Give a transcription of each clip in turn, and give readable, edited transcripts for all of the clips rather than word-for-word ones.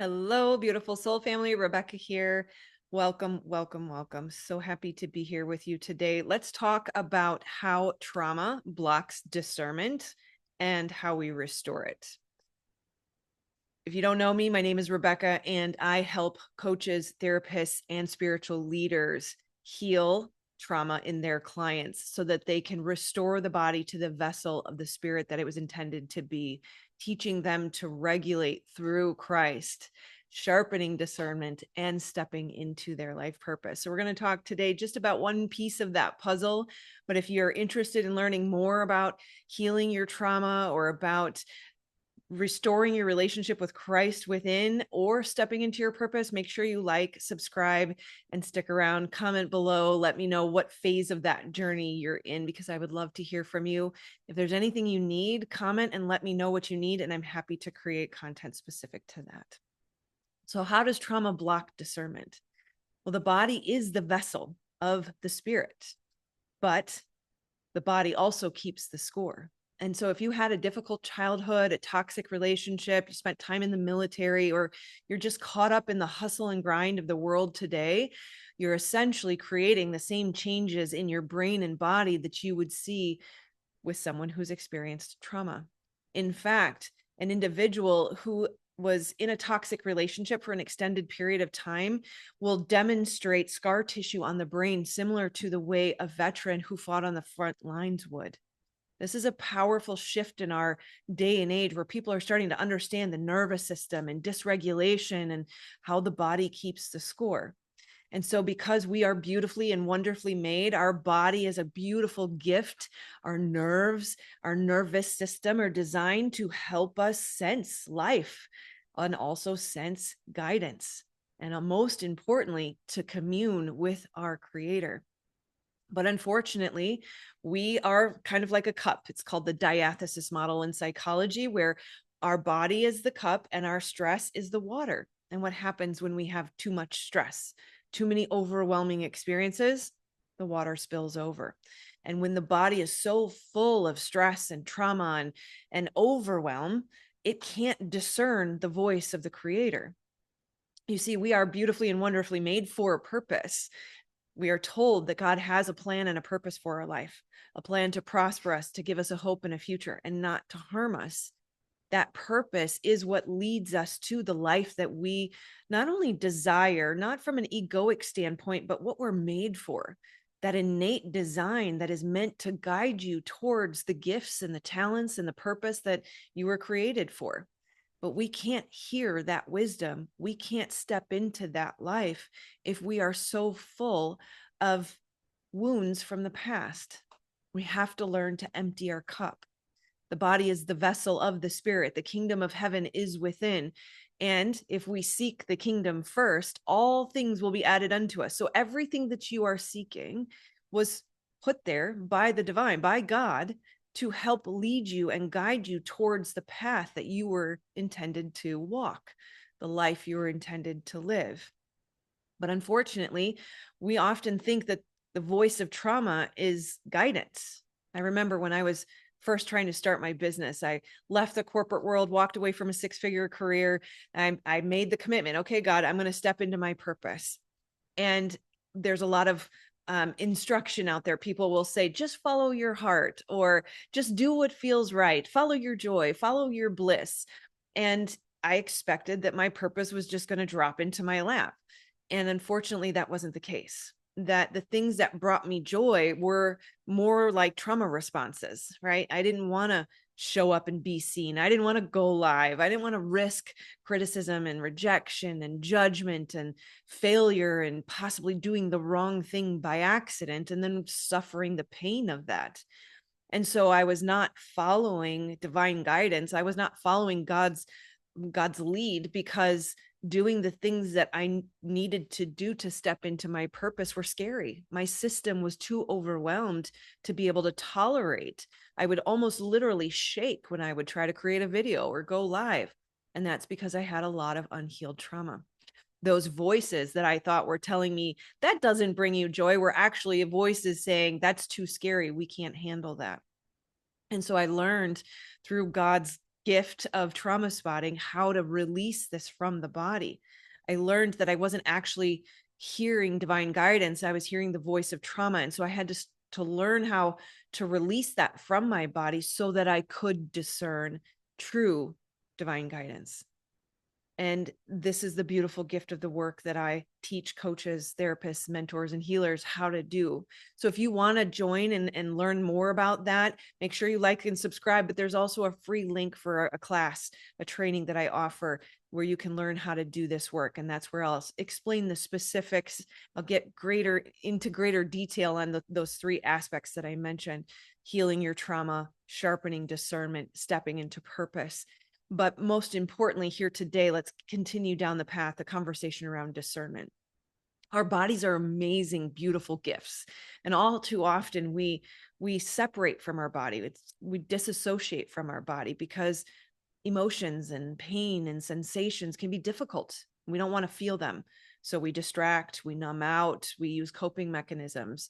Hello, beautiful soul family. Rebecca here. Welcome, welcome, welcome. So happy to be here with you today. Let's talk about how trauma blocks discernment and how we restore it. If you don't know me, my name is Rebecca, and I help coaches, therapists, and spiritual leaders heal trauma in their clients so that they can restore the body to the vessel of the spirit that it was intended to be, teaching them to regulate through Christ, sharpening discernment, and stepping into their life purpose. So we're going to talk today just about one piece of that puzzle. But if you're interested in learning more about healing your trauma or about restoring your relationship with Christ within or stepping into your purpose, make sure you like, subscribe, and stick around. Comment below. Let me know what phase of that journey you're in, because I would love to hear from you. If there's anything you need, comment and let me know what you need, and I'm happy to create content specific to that. So how does trauma block discernment? Well, the body is the vessel of the spirit, but the body also keeps the score. And so if you had a difficult childhood, a toxic relationship, you spent time in the military, or you're just caught up in the hustle and grind of the world today, you're essentially creating the same changes in your brain and body that you would see with someone who's experienced trauma. In fact, an individual who was in a toxic relationship for an extended period of time will demonstrate scar tissue on the brain similar to the way a veteran who fought on the front lines would. This is a powerful shift in our day and age where people are starting to understand the nervous system and dysregulation and how the body keeps the score. And so, because we are beautifully and wonderfully made, our body is a beautiful gift. Our nerves, our nervous system are designed to help us sense life and also sense guidance. And most importantly, to commune with our Creator. But unfortunately, we are kind of like a cup. It's called the diathesis model in psychology, where our body is the cup and our stress is the water. And what happens when we have too much stress, too many overwhelming experiences? The water spills over. And when the body is so full of stress and trauma and overwhelm, it can't discern the voice of the Creator. You see, we are beautifully and wonderfully made for a purpose. We are told that God has a plan and a purpose for our life, a plan to prosper us, to give us a hope and a future, and not to harm us. That purpose is what leads us to the life that we not only desire, not from an egoic standpoint, but what we're made for. That innate design that is meant to guide you towards the gifts and the talents and the purpose that you were created for. But we can't hear that wisdom. We can't step into that life if we are so full of wounds from the past. We have to learn to empty our cup. The body is the vessel of the spirit. The kingdom of heaven is within. And if we seek the kingdom first, all things will be added unto us. So everything that you are seeking was put there by the divine, by God, to help lead you and guide you towards the path that you were intended to walk, the life you were intended to live. But unfortunately, we often think that the voice of trauma is guidance. I remember when I was first trying to start my business, I left the corporate world, walked away from a six-figure career. I made the commitment, okay, God, I'm going to step into my purpose. And there's a lot of instruction out there. People will say, just follow your heart, or just do what feels right. Follow your joy, follow your bliss. And I expected that my purpose was just going to drop into my lap. And unfortunately, that wasn't the case. That the things that brought me joy were more like trauma responses, right? I didn't want to show up and be seen. I didn't want to go live. I didn't want to risk criticism and rejection and judgment and failure and possibly doing the wrong thing by accident and then suffering the pain of that. And so I was not following divine guidance. I was not following God's lead, because doing the things that I needed to do to step into my purpose were scary. My system was too overwhelmed to be able to tolerate. I would almost literally shake when I would try to create a video or go live. And that's because I had a lot of unhealed trauma. Those voices that I thought were telling me that doesn't bring you joy were actually voices saying that's too scary. We can't handle that. And so I learned through God's gift of trauma spotting how to release this from the body. I learned that I wasn't actually hearing divine guidance. I was hearing the voice of trauma. And so I had to learn how to release that from my body so that I could discern true divine guidance. And this is the beautiful gift of the work that I teach coaches, therapists, mentors, and healers how to do. So if you want to join and learn more about that, make sure you like and subscribe. But there's also a free link for a class, a training that I offer where you can learn how to do this work. And that's where I'll explain the specifics. I'll get into greater detail on those three aspects that I mentioned: healing your trauma, sharpening discernment, stepping into purpose. But most importantly, here today, let's continue down the path, the conversation around discernment. Our bodies are amazing, beautiful gifts. And all too often we separate from our body. We disassociate from our body because emotions and pain and sensations can be difficult. We don't want to feel them. So we distract, we numb out, we use coping mechanisms.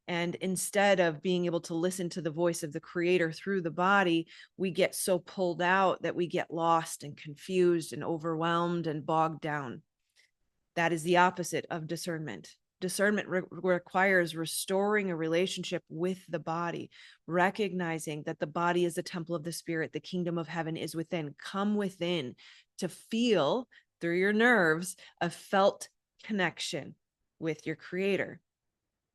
And instead of being able to listen to the voice of the creator through the body, we get so pulled out that we get lost and confused and overwhelmed and bogged down. That is the opposite of discernment. Discernment requires restoring a relationship with the body, recognizing that the body is the temple of the spirit, the kingdom of heaven is within. Come within to feel through your nerves a felt connection with your creator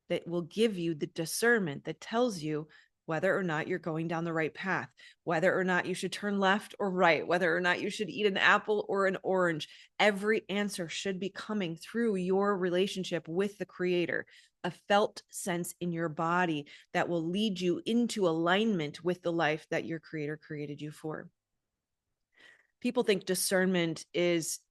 that will give you the discernment that tells you whether or not you're going down the right path, whether or not you should turn left or right, whether or not you should eat an apple or an orange. Every answer should be coming through your relationship with the creator, a felt sense in your body that will lead you into alignment with the life that your creator created you for. People think discernment is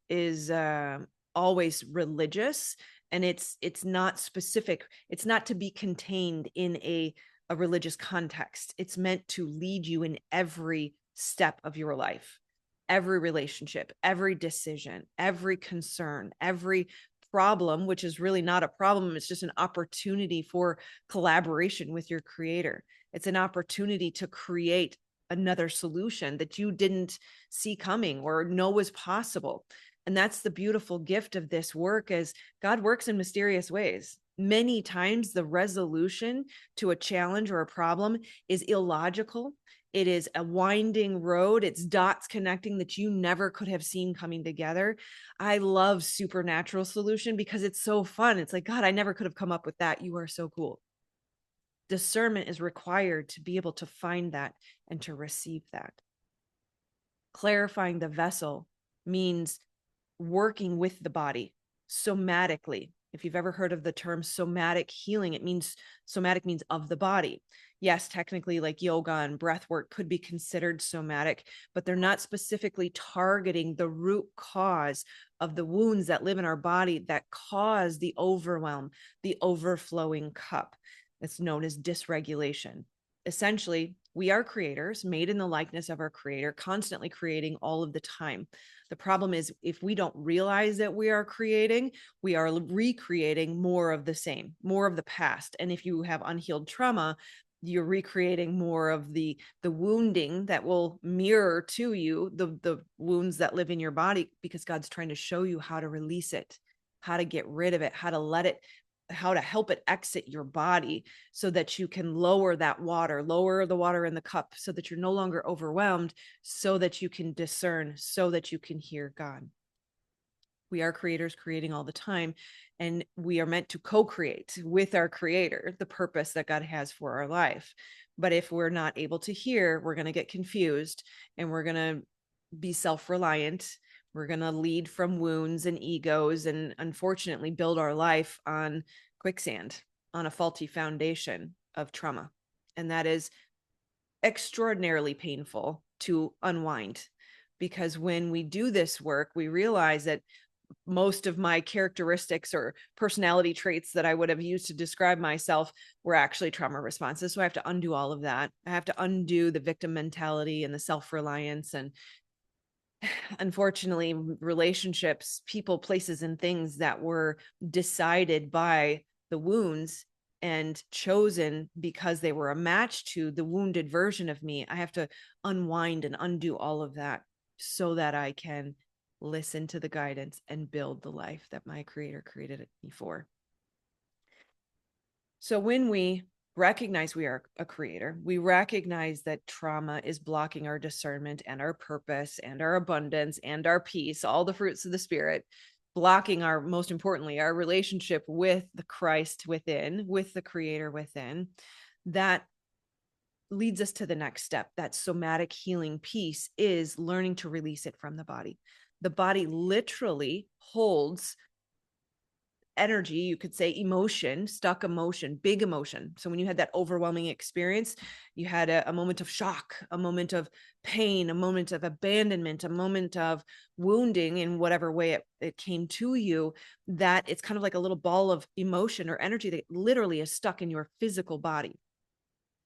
always religious, and it's not specific. It's not to be contained in a religious context. It's meant to lead you in every step of your life, every relationship, every decision, every concern, every problem, which is really not a problem. It's just an opportunity for collaboration with your creator. It's an opportunity to create another solution that you didn't see coming or know was possible. And that's the beautiful gift of this work, is God works in mysterious ways. Many times the resolution to a challenge or a problem is illogical. It is a winding road. It's dots connecting that you never could have seen coming together. I love supernatural solution because it's so fun. It's like, God, I never could have come up with that. You are so cool. Discernment is required to be able to find that and to receive that. Clarifying the vessel means working with the body somatically. If you've ever heard of the term somatic healing, it means somatic means of the body. Yes, technically, like yoga and breath work could be considered somatic, but they're not specifically targeting the root cause of the wounds that live in our body that cause the overwhelm, the overflowing cup. It's known as dysregulation. Essentially, we are creators made in the likeness of our creator, constantly creating all of the time. The problem is, if we don't realize that we are creating, we are recreating more of the same, more of the past. And if you have unhealed trauma, you're recreating more of the wounding that will mirror to you the wounds that live in your body, because God's trying to show you how to release it, how to get rid of it, how to let it, how to help it exit your body so that you can lower the water in the cup so that you're no longer overwhelmed, so that you can discern, so that you can hear God. We are creators creating all the time, and we are meant to co-create with our creator the purpose that God has for our life. But if we're not able to hear, we're going to get confused, and we're going to be self-reliant. We're going to lead from wounds and egos, and unfortunately build our life on quicksand, on a faulty foundation of trauma. And that is extraordinarily painful to unwind, because when we do this work, we realize that most of my characteristics or personality traits that I would have used to describe myself were actually trauma responses. So I have to undo all of that. I have to undo the victim mentality and the self-reliance. And unfortunately, relationships, people, places, and things that were decided by the wounds and chosen because they were a match to the wounded version of me. I have to unwind and undo all of that so that I can listen to the guidance and build the life that my creator created me for. So when we recognize we are a creator, we recognize that trauma is blocking our discernment and our purpose and our abundance and our peace, all the fruits of the spirit, blocking our, most importantly, our relationship with the Christ within, with the creator within. That leads us to the next step. That somatic healing piece is learning to release it from the body. The body literally holds energy, you could say emotion, stuck emotion, big emotion. So when you had that overwhelming experience, you had a moment of shock, a moment of pain, a moment of abandonment, a moment of wounding in whatever way it came to you, that it's kind of like a little ball of emotion or energy that literally is stuck in your physical body.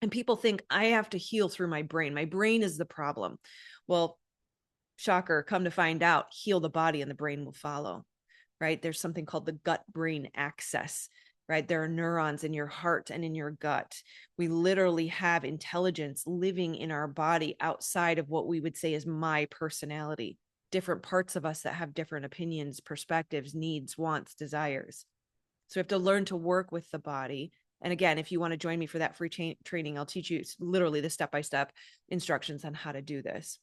And people think I have to heal through my brain. My brain is the problem. Well, shocker, come to find out, heal the body and the brain will follow. Right? There's something called the gut brain axis, right? There are neurons in your heart and in your gut. We literally have intelligence living in our body outside of what we would say is my personality, different parts of us that have different opinions, perspectives, needs, wants, desires. So we have to learn to work with the body. And again, if you want to join me for that free training, I'll teach you literally the step-by-step instructions on how to do this.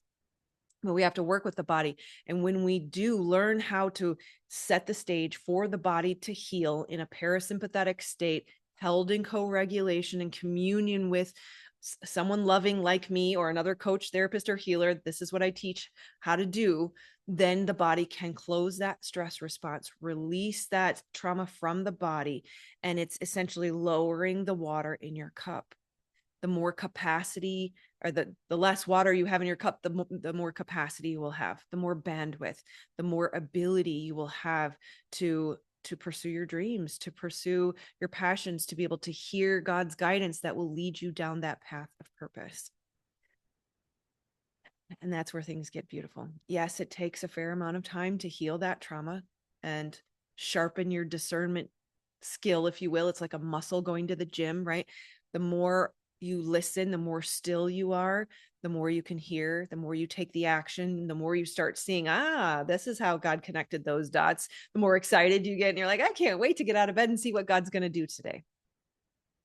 But we have to work with the body. And when we do learn how to set the stage for the body to heal in a parasympathetic state, held in co-regulation and communion with someone loving like me or another coach, therapist, or healer, this is what I teach how to do, then the body can close that stress response, release that trauma from the body, and it's essentially lowering the water in your cup. The more capacity, or the less water you have in your cup, the more capacity you will have, the more bandwidth, the more ability you will have to pursue your dreams, to pursue your passions, to be able to hear God's guidance that will lead you down that path of purpose. And that's where things get beautiful. Yes, it takes a fair amount of time to heal that trauma and sharpen your discernment skill, if you will. It's like a muscle going to the gym, right? The more you listen, the more still you are, the more you can hear, the more you take the action, the more you start seeing, this is how God connected those dots, the more excited you get. And you're like, I can't wait to get out of bed and see what God's going to do today.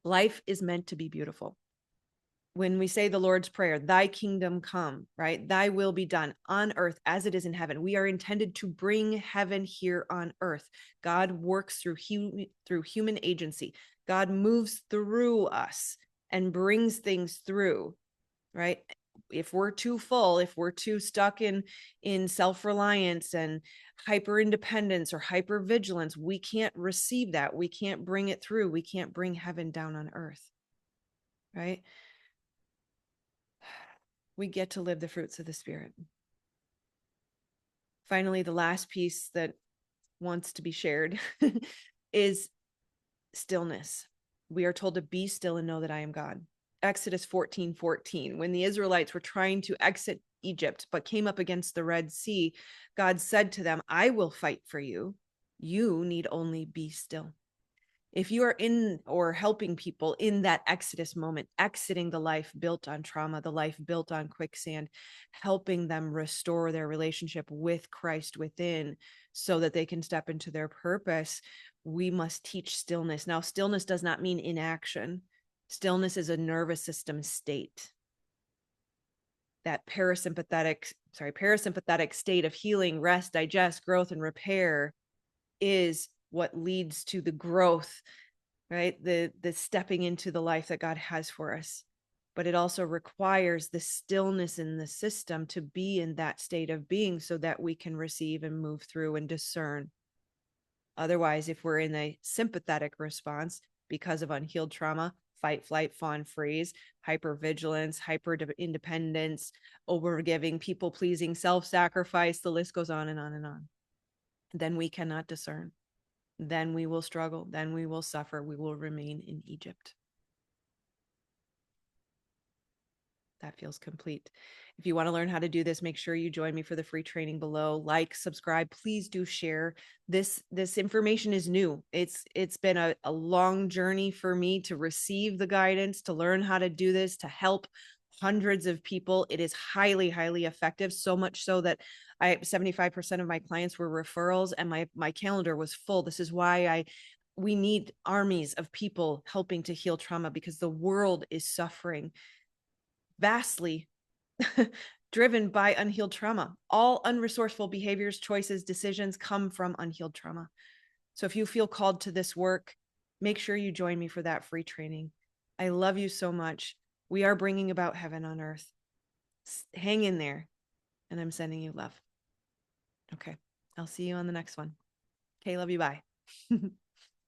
Life is meant to be beautiful. When we say the Lord's Prayer, thy kingdom come, right? Thy will be done on earth as it is in heaven. We are intended to bring heaven here on earth. God works through human agency. God moves through us and brings things through, right? If we're too full, if we're too stuck in self-reliance and hyper independence or hyper vigilance, we can't receive that. We can't bring it through. We can't bring heaven down on earth, right? We get to live the fruits of the Spirit. Finally, the last piece that wants to be shared is stillness. We are told to be still and know that I am God. Exodus 14:14, when the Israelites were trying to exit Egypt but came up against the Red Sea, God said to them, I will fight for you. You need only be still. If you are in or helping people in that Exodus moment, exiting the life built on trauma, the life built on quicksand, helping them restore their relationship with Christ within so that they can step into their purpose, we must teach stillness. Now, stillness does not mean inaction. Stillness is a nervous system state. That parasympathetic state of healing, rest, digest, growth, and repair is what leads to the growth, right? The stepping into the life that God has for us. But it also requires the stillness in the system to be in that state of being so that we can receive and move through and discern. Otherwise, if we're in a sympathetic response because of unhealed trauma, fight, flight, fawn, freeze, hypervigilance, hyper independence, overgiving, people pleasing, self-sacrifice, the list goes on and on and on. Then we cannot discern. Then we will struggle. Then we will suffer. We will remain in Egypt. That feels complete. If you want to learn how to do this, make sure you join me for the free training below. Like, subscribe, please do share. This information is new. It's been a long journey for me to receive the guidance, to learn how to do this, to help hundreds of people. It is highly, highly effective, so much so that 75% of my clients were referrals, and my calendar was full. This is why we need armies of people helping to heal trauma, because the world is suffering vastly driven by unhealed trauma. All unresourceful behaviors, choices, decisions come from unhealed trauma. So if you feel called to this work, make sure you join me for that free training. I love you so much. We are bringing about heaven on earth. Hang in there, and I'm sending you love. Okay, I'll see you on the next one. Okay, love you. Bye.